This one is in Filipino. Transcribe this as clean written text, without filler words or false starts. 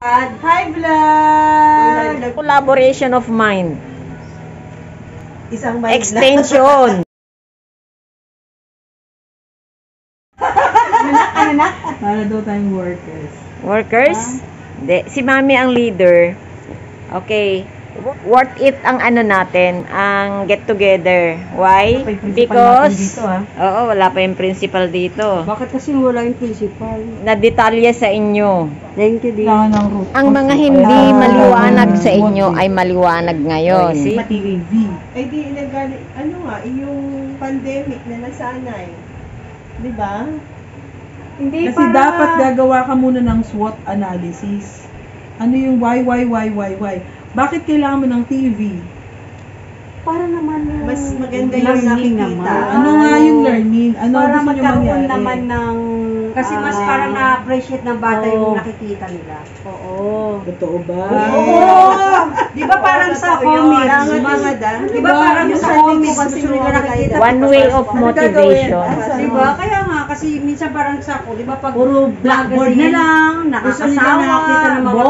Hi vlog! Collaboration of mind. Isang mind Extension. Ano na? Para daw tayong workers. Workers? Hindi. Si Mami ang leader. Okay. Worth it ang ano natin, ang get together. Why? Because oo, wala pa yung principal dito. Bakit kasi wala yung principal? Na-detalye sa inyo. Thank you, din. Ang mga hindi maliwanag sa inyo ay maliwanag ngayon. See? TV. Eh di nagalit, ano nga, yung pandemic na nasanay. Di ba? Hindi Kasi dapat gagawa ka muna ng SWOT analysis. Ano yung why? Bakit kailangan mo ng TV? Para naman mas maganda yung nakikita. Ano nga yung learning? Ano para gusto nyo magkaroon mangyari? naman ng kasi mas parang na-appreciate ng bata yung nakikita nila. Oo. Totoo ba? Oo! Di ba parang sa comics? Di ba parang sa comics gusto nila nakikita? One way of motivation. Di ba? Kaya nga, kasi minsan parang sa ako, di ba pag Puro blackboard na lang, gusto nila nakakita ng mga